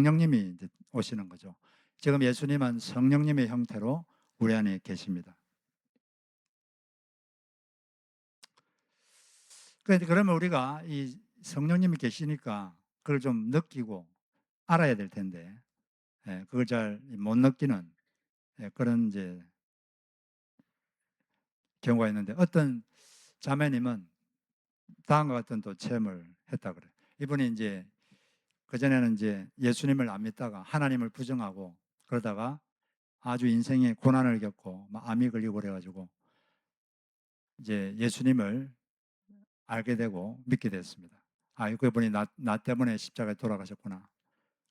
성령님이 이제 오시는 거죠. 지금 예수님은 성령님의 형태로 우리 안에 계십니다. 그러면 우리가 이 성령님이 계시니까 그걸 좀 느끼고 알아야 될 텐데, 그걸 잘 못 느끼는 그런 이제 경우가 있는데, 어떤 자매님은 다음과 같은 또 체험을 했다 그래요. 이분이 이제 그전에는 이제 예수님을 안 믿다가 하나님을 부정하고 그러다가 아주 인생에 고난을 겪고 막 암이 걸리고 그래가지고 이제 예수님을 알게 되고 믿게 됐습니다. 아, 그분이 나 때문에 십자가에 돌아가셨구나.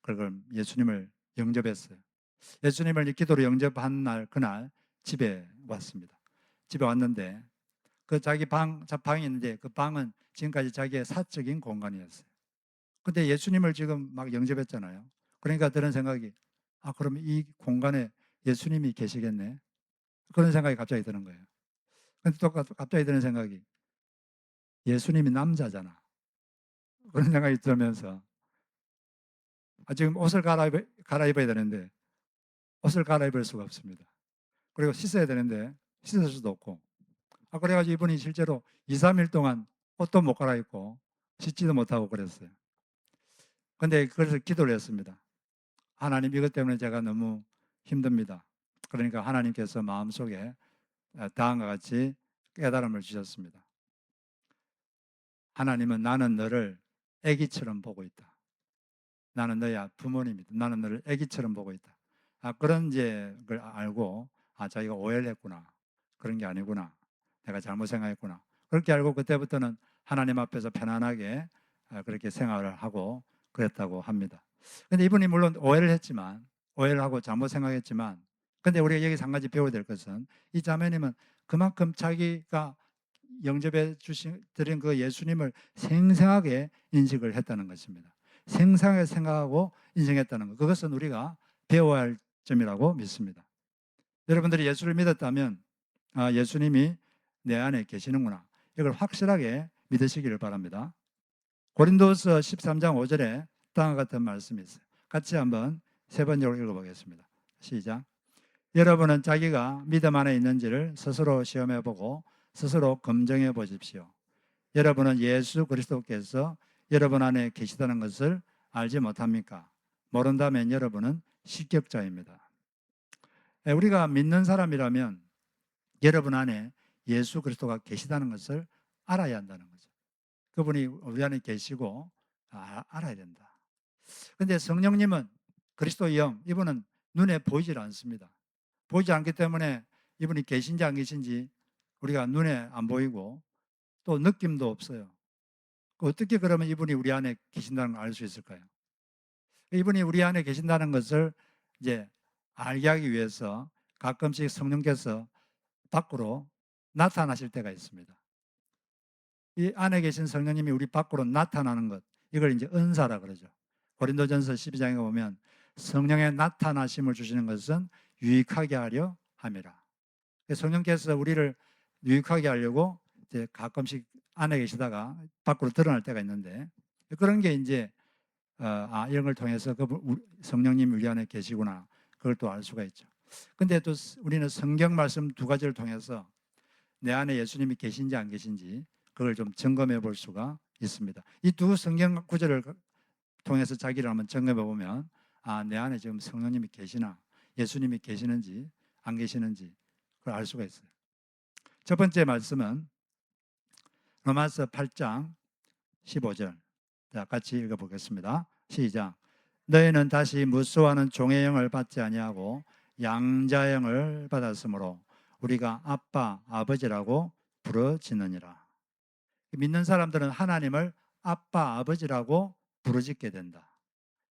그걸 예수님을 영접했어요. 예수님을 기도로 영접한 날, 그날 집에 왔습니다. 집에 왔는데 그 자기 방이 있는데 그 방은 지금까지 자기의 사적인 공간이었어요. 근데 예수님을 지금 막 영접했잖아요. 그러니까 드는 생각이, 아, 그럼 이 공간에 예수님이 계시겠네. 그런 생각이 갑자기 드는 거예요. 근데 또 갑자기 드는 생각이, 예수님이 남자잖아. 그런 생각이 들면서, 지금 옷을 갈아입어야 되는데 옷을 갈아입을 수가 없습니다. 그리고 씻어야 되는데 씻을 수도 없고. 그래가지고 이분이 실제로 2, 3일 동안 옷도 못 갈아입고 씻지도 못하고 그랬어요. 근데 그래서 기도를 했습니다. 하나님, 이것 때문에 제가 너무 힘듭니다. 그러니까 하나님께서 마음속에 다음과 같이 깨달음을 주셨습니다. 하나님은 나는 너를 아기처럼 보고 있다. 나는 너의 부모님이다. 나는 너를 아기처럼 보고 있다. 그런 이제 걸 알고, 자기가 오해를 했구나. 그런 게 아니구나. 내가 잘못 생각했구나. 그렇게 알고 그때부터는 하나님 앞에서 편안하게 그렇게 생활을 하고 그랬다고 합니다. 근데 이분이 물론 오해를 하고 잘못 생각했지만, 근데 우리가 여기서 한 가지 배워야 될 것은, 이 자매님은 그만큼 자기가 영접해 드린 그 예수님을 생생하게 인식을 했다는 것입니다. 생생하게 생각하고 인정했다는 것, 그것은 우리가 배워야 할 점이라고 믿습니다. 여러분들이 예수를 믿었다면, 예수님이 내 안에 계시는구나, 이걸 확실하게 믿으시기를 바랍니다. 고린도서 13장 5절에 다음과 같은 말씀이 있어요. 같이 한번 세 번역으로 읽어보겠습니다. 시작. 여러분은 자기가 믿음 안에 있는지를 스스로 시험해보고 스스로 검증해 보십시오. 여러분은 예수 그리스도께서 여러분 안에 계시다는 것을 알지 못합니까? 모른다면 여러분은 실격자입니다. 우리가 믿는 사람이라면 여러분 안에 예수 그리스도가 계시다는 것을 알아야 한다는 거죠. 그분이 우리 안에 계시고 알아야 된다. 그런데 성령님은 그리스도의 영, 이분은 눈에 보이질 않습니다. 보이지 않기 때문에 이분이 계신지 안 계신지 우리가 눈에 안 보이고 또 느낌도 없어요. 어떻게 그러면 이분이 우리 안에 계신다는 걸 알 수 있을까요? 이분이 우리 안에 계신다는 것을 이제 알게 하기 위해서 가끔씩 성령께서 밖으로 나타나실 때가 있습니다. 이 안에 계신 성령님이 우리 밖으로 나타나는 것, 이걸 이제 은사라 그러죠. 고린도전서 12장에 보면 성령의 나타나심을 주시는 것은 유익하게 하려 함이라. 성령께서 우리를 유익하게 하려고 이제 가끔씩 안에 계시다가 밖으로 드러날 때가 있는데, 그런 게 이제 이런 걸 통해서 성령님이 우리 안에 계시구나, 그걸 또 알 수가 있죠. 근데 또 우리는 성경 말씀 두 가지를 통해서 내 안에 예수님이 계신지 안 계신지 그걸 좀 점검해 볼 수가 있습니다. 이 두 성경 구절을 통해서 자기를 한번 점검해 보면, 내 안에 지금 성령님이 계시나, 예수님이 계시는지 안 계시는지 그걸 알 수가 있어요. 첫 번째 말씀은 로마서 8장 15절. 자, 같이 읽어보겠습니다. 시작. 너희는 다시 무수하는 종의 영을 받지 아니하고 양자의 영을 받았으므로 우리가 아빠, 아버지라고 부르짖느니라. 믿는 사람들은 하나님을 아빠, 아버지라고 부르짖게 된다.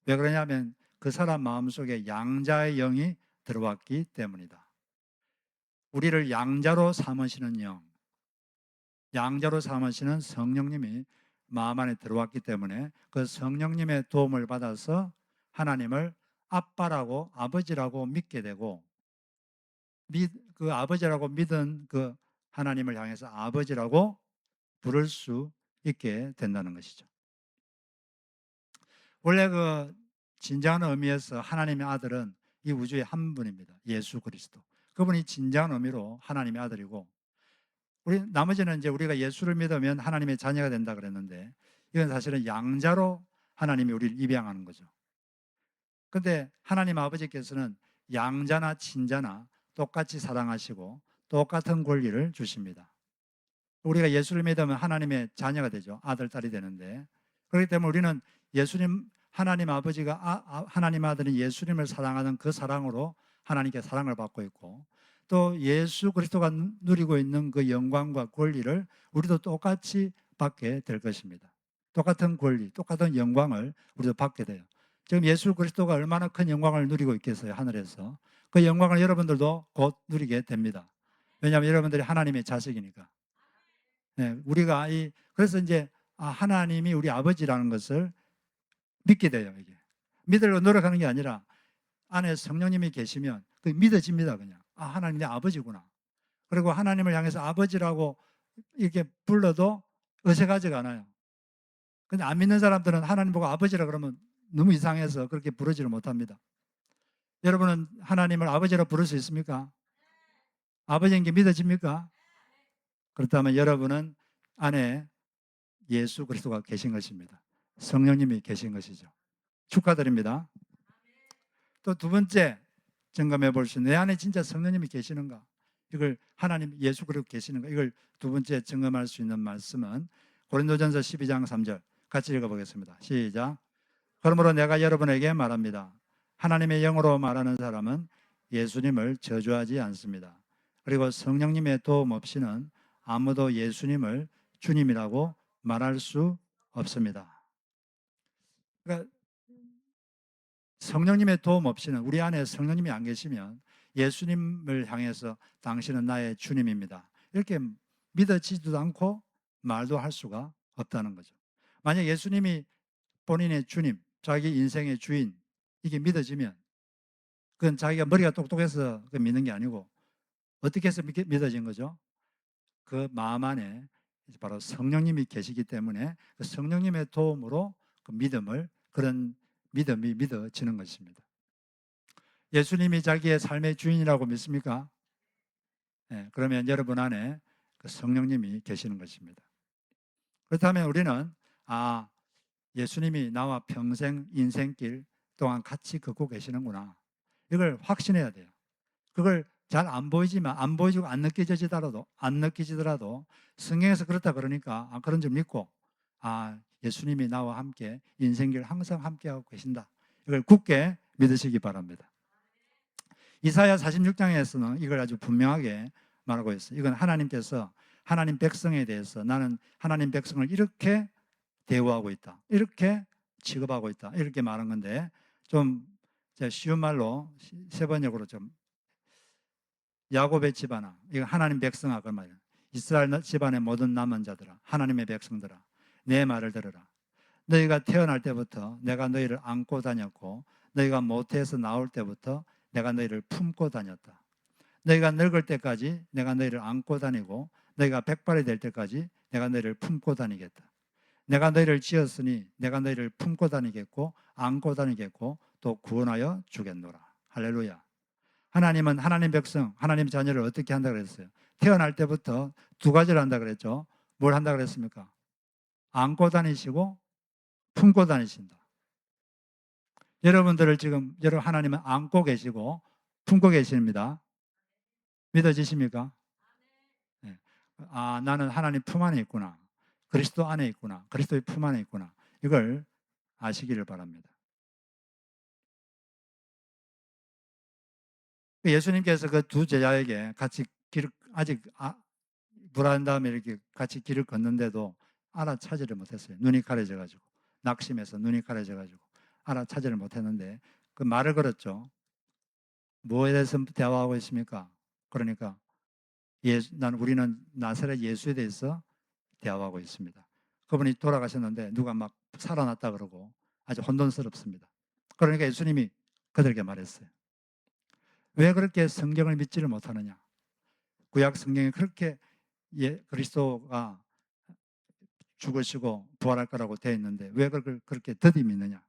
왜 그러냐면 그 사람 마음속에 양자의 영이 들어왔기 때문이다. 우리를 양자로 삼으시는 영, 양자로 삼으시는 성령님이 마음 안에 들어왔기 때문에 그 성령님의 도움을 받아서 하나님을 아빠라고, 아버지라고 믿게 되고, 그 아버지라고 믿은 그 하나님을 향해서 아버지라고 부를 수 있게 된다는 것이죠. 원래 그 진정한 의미에서 하나님의 아들은 이 우주의 한 분입니다. 예수 그리스도. 그분이 진정한 의미로 하나님의 아들이고, 우리 나머지는 이제 우리가 예수를 믿으면 하나님의 자녀가 된다 그랬는데, 이건 사실은 양자로 하나님이 우리를 입양하는 거죠. 근데 하나님 아버지께서는 양자나 친자나 똑같이 사랑하시고 똑같은 권리를 주십니다. 우리가 예수를 믿으면 하나님의 자녀가 되죠. 아들, 딸이 되는데, 그렇기 때문에 우리는 예수님, 하나님 아버지가 하나님 아들인 예수님을 사랑하는 그 사랑으로 하나님께 사랑을 받고 있고, 또 예수 그리스도가 누리고 있는 그 영광과 권리를 우리도 똑같이 받게 될 것입니다. 똑같은 권리, 똑같은 영광을 우리도 받게 돼요. 지금 예수 그리스도가 얼마나 큰 영광을 누리고 있겠어요, 하늘에서. 그 영광을 여러분들도 곧 누리게 됩니다. 왜냐하면 여러분들이 하나님의 자식이니까. 네, 우리가 그래서 이제 하나님이 우리 아버지라는 것을 믿게 돼요. 이게 믿으려고 노력하는 게 아니라 안에 성령님이 계시면 그 믿어집니다. 그냥 하나님 내 아버지구나. 그리고 하나님을 향해서 아버지라고 이렇게 불러도 어색하지가 않아요. 근데 안 믿는 사람들은 하나님 보고 아버지라 그러면 너무 이상해서 그렇게 부르지를 못합니다. 여러분은 하나님을 아버지라 부를 수 있습니까? 아버지인 게 믿어집니까? 그렇다면 여러분은 안에 예수 그리스도가 계신 것입니다. 성령님이 계신 것이죠. 축하드립니다. 또 두 번째 점검해 볼 수 있는, 내 안에 진짜 성령님이 계시는가? 이걸 하나님 예수 그리스도 계시는가? 이걸 두 번째 점검할 수 있는 말씀은 고린도전서 12장 3절 같이 읽어보겠습니다. 시작. 그러므로 내가 여러분에게 말합니다. 하나님의 영으로 말하는 사람은 예수님을 저주하지 않습니다. 그리고 성령님의 도움 없이는 아무도 예수님을 주님이라고 말할 수 없습니다. 그러니까 성령님의 도움 없이는, 우리 안에 성령님이 안 계시면 예수님을 향해서 당신은 나의 주님입니다, 이렇게 믿어지지도 않고 말도 할 수가 없다는 거죠. 만약 예수님이 본인의 주님, 자기 인생의 주인, 이게 믿어지면 그건 자기가 머리가 똑똑해서 믿는 게 아니고 어떻게 해서 믿어진 거죠? 그 마음 안에 바로 성령님이 계시기 때문에 그 성령님의 도움으로 그 그런 믿음이 믿어지는 것입니다. 예수님이 자기의 삶의 주인이라고 믿습니까? 네, 그러면 여러분 안에 그 성령님이 계시는 것입니다. 그렇다면 우리는 예수님이 나와 평생 인생길 동안 같이 걷고 계시는구나, 이걸 확신해야 돼요. 그걸 잘 안 보이지만, 안 보이지고 안 느껴지더라도 성경에서 그렇다 그러니까 그런 줄 믿고 예수님이 나와 함께 인생길 항상 함께하고 계신다, 이걸 굳게 믿으시기 바랍니다. 이사야 46장에서는 이걸 아주 분명하게 말하고 있어요. 이건 하나님께서 하나님 백성에 대해서 나는 하나님 백성을 이렇게 대우하고 있다, 이렇게 취급하고 있다, 이렇게 말한 건데, 좀 쉬운 말로 세번역으로 좀, 야곱의 집안아, 이거 하나님 백성아 그 말이에요. 이스라엘 집안의 모든 남은 자들아, 하나님의 백성들아, 내 말을 들으라. 너희가 태어날 때부터 내가 너희를 안고 다녔고, 너희가 모태에서 나올 때부터 내가 너희를 품고 다녔다. 너희가 늙을 때까지 내가 너희를 안고 다니고, 너희가 백발이 될 때까지 내가 너희를 품고 다니겠다. 내가 너희를 지었으니 내가 너희를 품고 다니겠고 안고 다니겠고 또 구원하여 주겠노라. 할렐루야. 하나님은 하나님 백성, 하나님 자녀를 어떻게 한다 그랬어요? 태어날 때부터 두 가지를 한다 그랬죠. 뭘 한다 그랬습니까? 안고 다니시고 품고 다니신다. 여러분들을 지금 하나님은 안고 계시고 품고 계십니다. 믿어지십니까? 네. 나는 하나님 품 안에 있구나, 그리스도 안에 있구나, 그리스도의 품 안에 있구나, 이걸 아시기를 바랍니다. 예수님께서 그 두 제자에게 같이 길을 아직 불안 다음에 이렇게 같이 길을 걷는데도 알아차지를 못했어요. 눈이 가려져 가지고, 낙심해서 눈이 가려져 가지고 알아차지를 못했는데 그 말을 걸었죠. 뭐에 대해서 대화하고 있습니까? 그러니까 우리는 나사렛 예수에 대해서 대화하고 있습니다. 그분이 돌아가셨는데 누가 막 살아났다 그러고 아주 혼돈스럽습니다. 그러니까 예수님이 그들에게 말했어요. 왜 그렇게 성경을 믿지를 못하느냐? 구약 성경에 그렇게 그리스도가 죽으시고 부활할 거라고 되어 있는데 왜 그걸 그렇게 더디 믿느냐?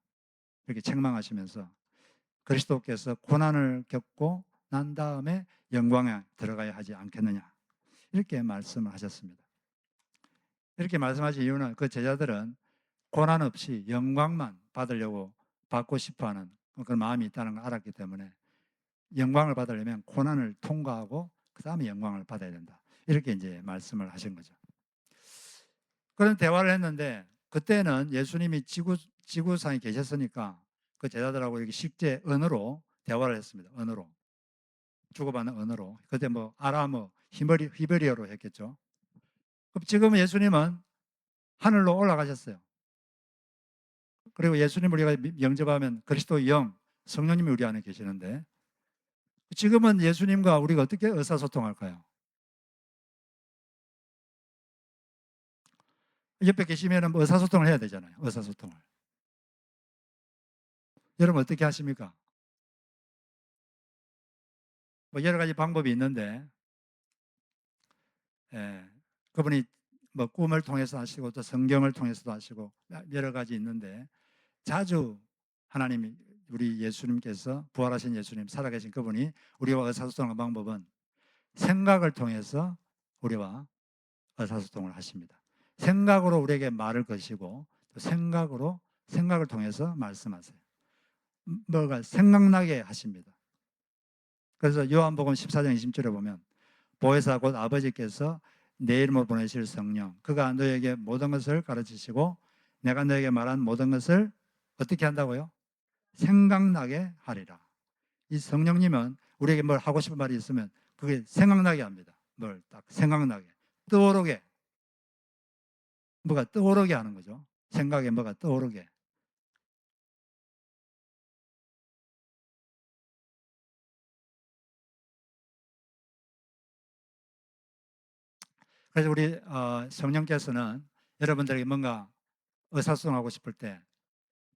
이렇게 책망하시면서 그리스도께서 고난을 겪고 난 다음에 영광에 들어가야 하지 않겠느냐, 이렇게 말씀을 하셨습니다. 이렇게 말씀하신 이유는 그 제자들은 고난 없이 영광만 받으려고 받고 싶어하는 그런 마음이 있다는 걸 알았기 때문에 영광을 받으려면 고난을 통과하고 그 다음에 영광을 받아야 된다, 이렇게 이제 말씀을 하신 거죠. 그런 대화를 했는데 그때는 예수님이 지구상에 계셨으니까 그 제자들하고 이렇게 실제 언어로 대화를 했습니다. 언어로, 주고받는 언어로. 그때 뭐 아람어, 히브리어로 했겠죠. 그럼 지금 예수님은 하늘로 올라가셨어요. 그리고 예수님 우리가 영접하면 그리스도 영, 성령님이 우리 안에 계시는데 지금은 예수님과 우리가 어떻게 의사소통할까요? 옆에 계시면 의사소통을 해야 되잖아요. 의사소통을. 여러분 어떻게 하십니까? 뭐 여러 가지 방법이 있는데, 예, 그분이 뭐 꿈을 통해서 하시고 또 성경을 통해서도 하시고 여러 가지 있는데 자주 하나님이, 우리 예수님께서, 부활하신 예수님, 살아계신 그분이 우리와 의사소통하는 방법은 생각을 통해서 우리와 의사소통을 하십니다. 생각으로 우리에게 말을 거시고 또 생각을 통해서 말씀하세요. 뭐가 생각나게 하십니다. 그래서 요한복음 14장 20절에 보면 보혜사 곧 아버지께서 내 이름으로 보내실 성령, 그가 너에게 모든 것을 가르치시고 내가 너에게 말한 모든 것을 어떻게 한다고요? 생각나게 하리라. 이 성령님은 우리에게 뭘 하고 싶은 말이 있으면 그게 생각나게 합니다. 뭘 딱 생각나게, 떠오르게, 뭐가 떠오르게 하는 거죠. 생각에 뭐가 떠오르게. 그래서 우리 성령께서는 여러분들에게 뭔가 의사소통하고 싶을 때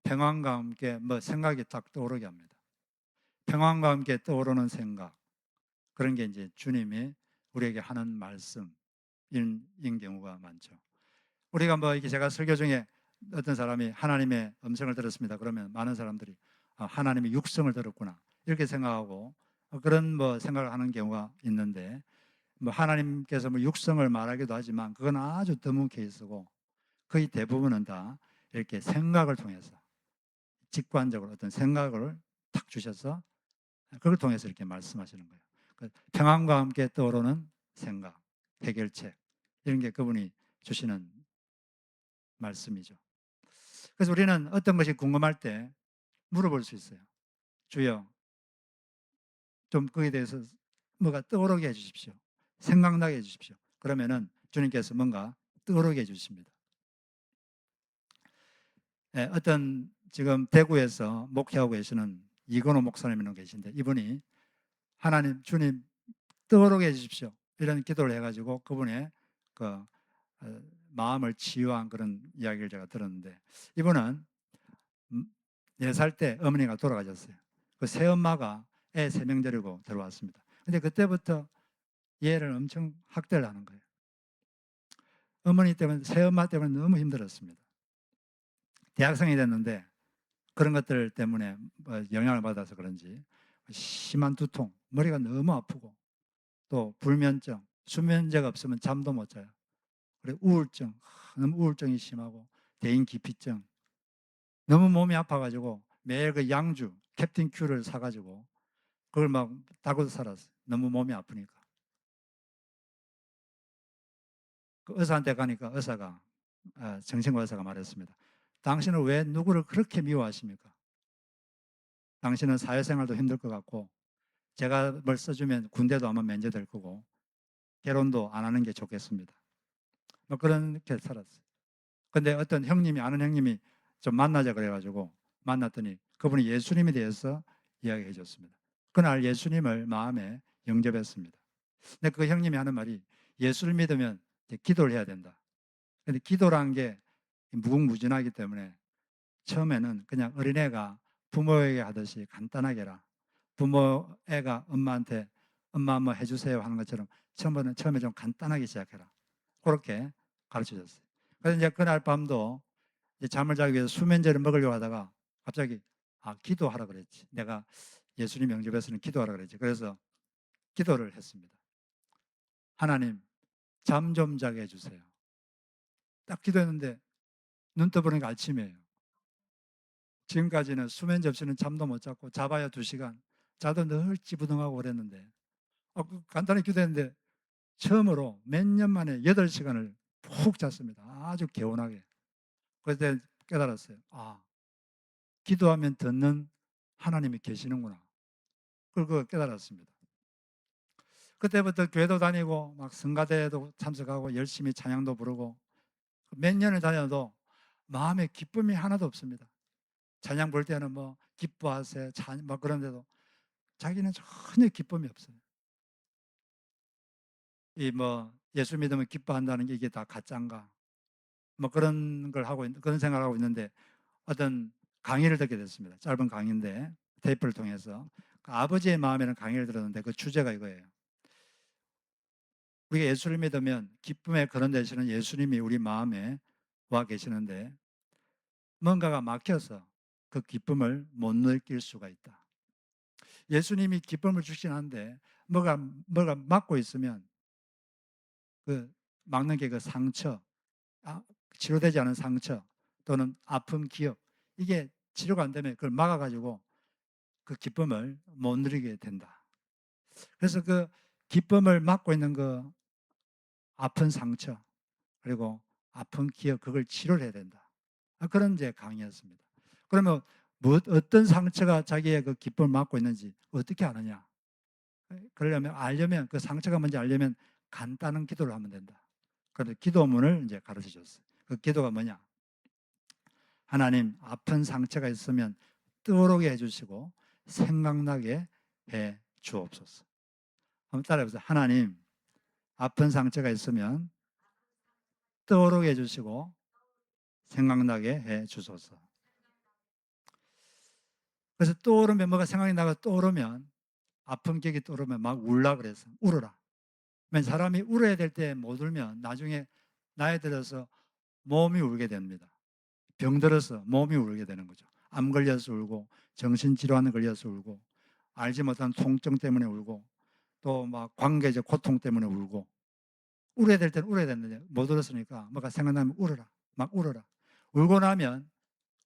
평안과 함께 뭐 생각이 딱 떠오르게 합니다. 평안과 함께 떠오르는 생각, 그런 게 이제 주님이 우리에게 하는 말씀인 경우가 많죠. 우리가 뭐 이렇게 제가 설교 중에 어떤 사람이 하나님의 음성을 들었습니다. 그러면 많은 사람들이 하나님의 육성을 들었구나, 이렇게 생각하고 그런 뭐 생각을 하는 경우가 있는데, 뭐 하나님께서 뭐 육성을 말하기도 하지만 그건 아주 드문 케이스고 거의 대부분은 다 이렇게 생각을 통해서 직관적으로 어떤 생각을 탁 주셔서 그걸 통해서 이렇게 말씀하시는 거예요. 평안과 함께 떠오르는 생각, 해결책, 이런 게 그분이 주시는 말씀이죠. 그래서 우리는 어떤 것이 궁금할 때 물어볼 수 있어요. 주여, 좀 거기에 대해서 뭐가 떠오르게 해주십시오. 생각나게 해주십시오. 그러면은 주님께서 뭔가 떠오르게 해주십니다. 네, 어떤 지금 대구에서 목회하고 계시는 이건호 목사님이 계신데 이분이 하나님, 주님 떠오르게 해주십시오, 이런 기도를 해가지고 그분의 그 마음을 치유한 그런 이야기를 제가 들었는데, 이분은 4살 때 어머니가 돌아가셨어요. 그 새엄마가 애 3명 데리고 들어왔습니다. 근데 그때부터 얘를 엄청 학대를 하는 거예요. 어머니 때문에, 새엄마 때문에 너무 힘들었습니다. 대학생이 됐는데 그런 것들 때문에 영향을 받아서 그런지 심한 두통, 머리가 너무 아프고 또 불면증, 수면제가 없으면 잠도 못 자요. 그리고 우울증, 너무 우울증이 심하고 대인 기피증, 너무 몸이 아파가지고 매일 그 양주 캡틴 큐를 사가지고 그걸 막 따고 살았어요. 너무 몸이 아프니까. 그 의사한테 가니까 의사가, 정신과 의사가 말했습니다. 당신은 왜 누구를 그렇게 미워하십니까? 당신은 사회생활도 힘들 것 같고 제가 뭘 써주면 군대도 아마 면제될 거고 결혼도 안 하는 게 좋겠습니다. 뭐 그렇게 살았어요. 근데 어떤 형님이, 아는 형님이 좀 만나자 그래가지고 만났더니 그분이 예수님에 대해서 이야기해 줬습니다. 그날 예수님을 마음에 영접했습니다. 근데 그 형님이 하는 말이 예수를 믿으면 기도를 해야 된다. 근데 기도라는 게 무궁무진하기 때문에 처음에는 그냥 어린애가 부모에게 하듯이 간단하게 해라. 부모 애가 엄마한테 엄마 뭐 해주세요 하는 것처럼 처음에 좀 간단하게 시작해라. 그렇게 가르쳐 줬어요. 그래서 이제 그날 밤도 이제 잠을 자기 위해서 수면제를 먹으려고 하다가 갑자기 기도하라 그랬지. 내가 예수님 영접에서는 기도하라 그랬지. 그래서 기도를 했습니다. 하나님, 잠 좀 자게 해주세요. 딱 기도했는데 눈 떠보니까 아침이에요. 지금까지는 수면 접시는 잠도 못 잤고 자봐야 2시간, 자도 늘 찌부둥하고 그랬는데 간단히 기도했는데 처음으로 몇 년 만에 8시간을 푹 잤습니다. 아주 개운하게. 그때 깨달았어요. 기도하면 듣는 하나님이 계시는구나. 그걸 깨달았습니다. 그때부터 교회도 다니고 막 성가대에도 참석하고 열심히 찬양도 부르고 몇 년을 다녀도 마음에 기쁨이 하나도 없습니다. 찬양 볼 때는 뭐 기뻐하세요 막 그런데도 자기는 전혀 기쁨이 없어요. 이 뭐 예수 믿으면 기뻐한다는 게 이게 다 가짜인가? 뭐 그런 걸 하고 그런 생각을 하고 있는데 어떤 강의를 듣게 됐습니다. 짧은 강의인데 테이프를 통해서 아버지의 마음에는 강의를 들었는데 그 주제가 이거예요. 우리가 예수를 믿으면 기쁨의 근원 되시는 예수님이 우리 마음에 와 계시는데 뭔가가 막혀서 그 기쁨을 못 느낄 수가 있다. 예수님이 기쁨을 주신 한데 뭐가 막고 있으면 그 막는 게 그 상처, 치료되지 않은 상처 또는 아픔, 기억 이게 치료가 안 되면 그걸 막아가지고 그 기쁨을 못 누리게 된다. 그래서 그 기쁨을 막고 있는 그 아픈 상처 그리고 아픈 기억 그걸 치료를 해야 된다. 그런 이제 강의였습니다. 그러면 어떤 상처가 자기의 그 기쁨을 막고 있는지 어떻게 아느냐? 그러려면 알려면 그 상처가 뭔지 알려면 간단한 기도를 하면 된다. 그래서 기도문을 이제 가르쳐 줬어요. 그 기도가 뭐냐? 하나님, 아픈 상처가 있으면 떠오르게 해주시고 생각나게 해 주옵소서. 한번 따라해보세요. 하나님, 아픈 상처가 있으면 떠오르게 해주시고 생각나게 해 주소서. 그래서 떠오르면 뭐가 생각이 나고 떠오르면 아픈 기억이 떠오르면 막 울라 그래서 울어라. 사람이 울어야 될 때 못 울면 나중에 나이 들어서 몸이 울게 됩니다. 병 들어서 몸이 울게 되는 거죠. 암 걸려서 울고 정신질환에 걸려서 울고 알지 못한 통증 때문에 울고 또 막 관계적 고통 때문에 울고 울어야 될 때는 울어야 되는데 못 울었으니까 뭐가 생각나면 울어라. 막 울어라. 울고 나면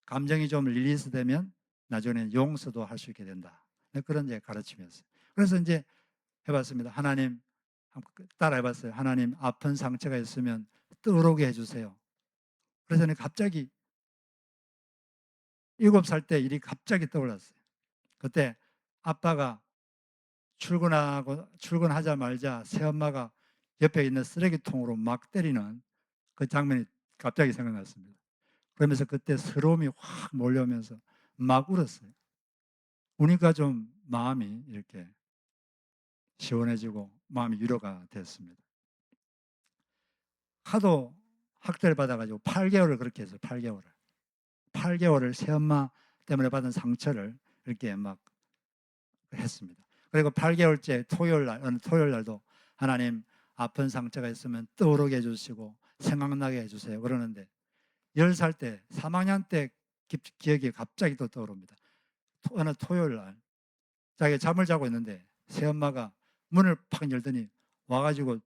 감정이 좀 릴리스 되면 나중에는 용서도 할 수 있게 된다. 그런 이제 가르침이었어요. 그래서 이제 해봤습니다. 하나님, 따라 해봤어요. 하나님, 아픈 상처가 있으면 떠오르게 해주세요. 그래서 갑자기 7살 때 일이 갑자기 떠올랐어요. 그때 아빠가 출근하자마자 새엄마가 옆에 있는 쓰레기통으로 막 때리는 그 장면이 갑자기 생각났습니다. 그러면서 그때 서러움이 확 몰려오면서 막 울었어요. 우니까 좀 마음이 이렇게 시원해지고 마음이 위로가 됐습니다. 하도 학대를 받아가지고 8개월을 그렇게 했어요. 8개월을 새엄마 때문에 받은 상처를 이렇게 막 했습니다. 그리고 8개월째 어느 토요일 날도 하나님 아픈 상처가 있으면 떠오르게 해주시고 생각나게 해주세요. 그러는데 10살 때 3학년 때 기억이 갑자기 또 떠오릅니다. 어느 토요일 날 자기가 잠을 자고 있는데 새엄마가 문을 팍 열더니 와가지고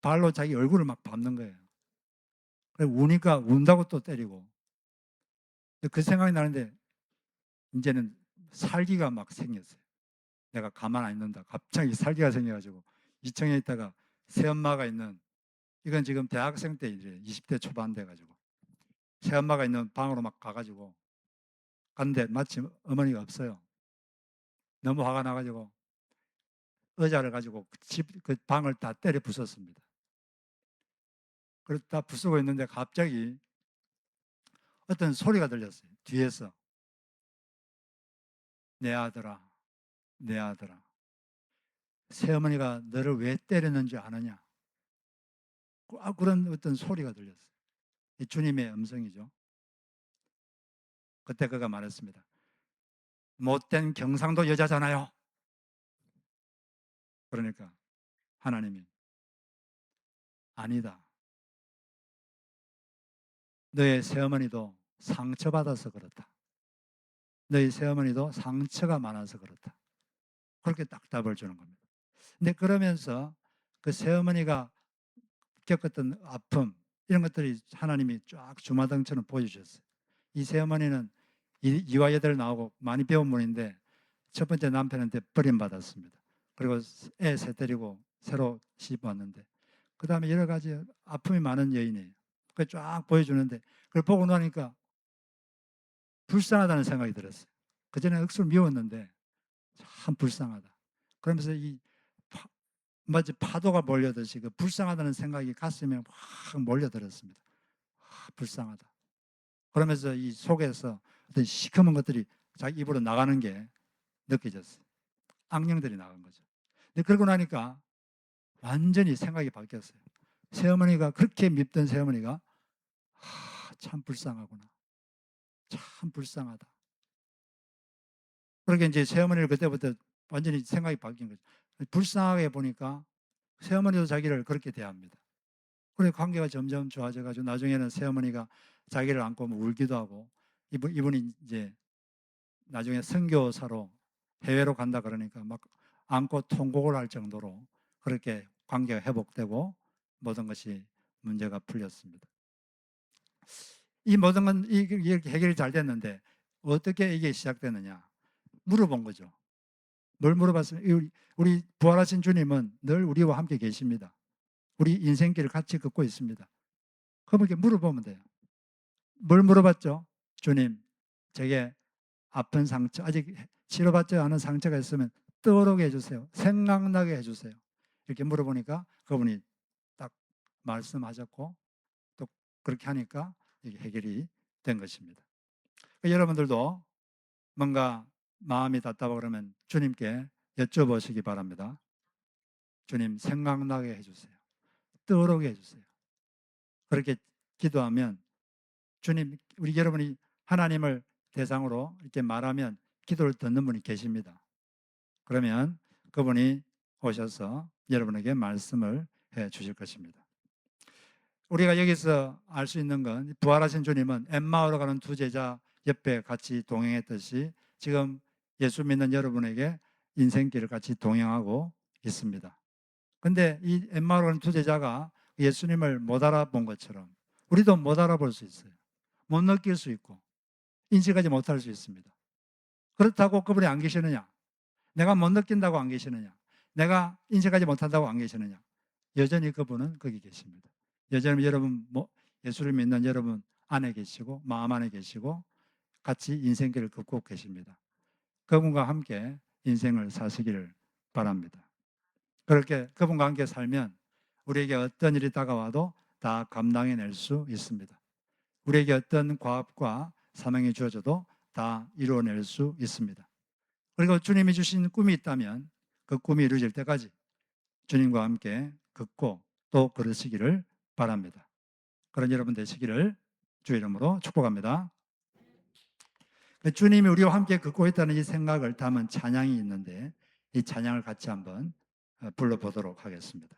발로 자기 얼굴을 막 밟는 거예요. 우니까 운다고 또 때리고 그 생각이 나는데 이제는 살기가 막 생겼어요. 내가 가만 안 있는다. 갑자기 살기가 생겨가지고 2층에 있다가 새엄마가 있는 이건 지금 대학생 때 이제 20대 초반 돼가지고 새엄마가 있는 방으로 막 가가지고 갔는데 마침 어머니가 없어요. 너무 화가 나가지고 의자를 가지고 그 방을 다 때려 부쉈습니다. 그래서 다 부수고 있는데 갑자기 어떤 소리가 들렸어요. 뒤에서 내 아들아, 내 아들아. 새어머니가 너를 왜 때렸는지 아느냐? 그런 어떤 소리가 들렸어요. 주님의 음성이죠. 그때 그가 말했습니다. 못된 경상도 여자잖아요. 그러니까 하나님이 아니다. 너의 새어머니도 상처받아서 그렇다. 너희 새어머니도 상처가 많아서 그렇다. 그렇게 딱 답을 주는 겁니다. 근데 그러면서 그 새어머니가 겪었던 아픔 이런 것들이 하나님이 쫙 주마등처럼 보여주셨어요. 이 새어머니는 이화여대를 나오고 많이 배운 분인데 첫 번째 남편한테 버림받았습니다. 그리고 애 셋 데리고 새로 시집 왔는데 그 다음에 여러 가지 아픔이 많은 여인이에요. 그걸 쫙 보여주는데 그걸 보고 나니까 불쌍하다는 생각이 들었어요. 그전에 억수로 미웠는데 참 불쌍하다. 그러면서 마치 파도가 몰려듯이 그 불쌍하다는 생각이 가슴에 확 몰려들었습니다. 불쌍하다. 그러면서 이 속에서 어떤 시커먼 것들이 자기 입으로 나가는 게 느껴졌어요. 악령들이 나간 거죠. 근데 그러고 나니까 완전히 생각이 바뀌었어요. 새어머니가 그렇게 밉던 새어머니가 참 불쌍하구나. 참 불쌍하다. 그렇게 이제 새어머니를 그때부터 완전히 생각이 바뀐 거죠. 불쌍하게 보니까 새어머니도 자기를 그렇게 대합니다. 그래 관계가 점점 좋아져 가지고 나중에는 새어머니가 자기를 안고 울기도 하고 이분이 이제 나중에 선교사로 해외로 간다 그러니까 막 안고 통곡을 할 정도로 그렇게 관계가 회복되고 모든 것이 문제가 풀렸습니다. 이 모든 건 이렇게 해결이 잘 됐는데 어떻게 이게 시작되느냐 물어본 거죠. 뭘 물어봤으면 우리 부활하신 주님은 늘 우리와 함께 계십니다. 우리 인생길을 같이 걷고 있습니다. 그럼 이렇게 물어보면 돼요. 뭘 물어봤죠? 주님, 제게 아픈 상처, 아직 치료받지 않은 상처가 있으면 떠오르게 해주세요. 생각나게 해주세요. 이렇게 물어보니까 그분이 딱 말씀하셨고 또 그렇게 하니까 이게 해결이 된 것입니다. 여러분들도 뭔가 마음이 답답하고 그러면 주님께 여쭤보시기 바랍니다. 주님 생각나게 해주세요. 떠오르게 해주세요. 그렇게 기도하면 주님, 우리 여러분이 하나님을 대상으로 이렇게 말하면 기도를 듣는 분이 계십니다. 그러면 그분이 오셔서 여러분에게 말씀을 해 주실 것입니다. 우리가 여기서 알 수 있는 건 부활하신 주님은 엠마오로 가는 두 제자 옆에 같이 동행했듯이 지금 예수 믿는 여러분에게 인생길을 같이 동행하고 있습니다. 근데 이 엠마오로 가는 두 제자가 예수님을 못 알아본 것처럼 우리도 못 알아볼 수 있어요. 못 느낄 수 있고 인식하지 못할 수 있습니다. 그렇다고 그분이 안 계시느냐? 내가 못 느낀다고 안 계시느냐? 내가 인식하지 못한다고 안 계시느냐? 여전히 그분은 거기 계십니다. 여전히 여러분 예수를 믿는 여러분 안에 계시고 마음 안에 계시고 같이 인생길을 걷고 계십니다. 그분과 함께 인생을 사시기를 바랍니다. 그렇게 그분과 함께 살면 우리에게 어떤 일이 다가와도 다 감당해낼 수 있습니다. 우리에게 어떤 과업과 사명이 주어져도 다 이루어낼 수 있습니다. 그리고 주님이 주신 꿈이 있다면 그 꿈이 이루어질 때까지 주님과 함께 걷고 또 걸으시기를 바랍니다. 그런 여러분 되시기를 주의 이름으로 축복합니다. 주님이 우리와 함께 걷고 있다는 이 생각을 담은 찬양이 있는데 이 찬양을 같이 한번 불러보도록 하겠습니다.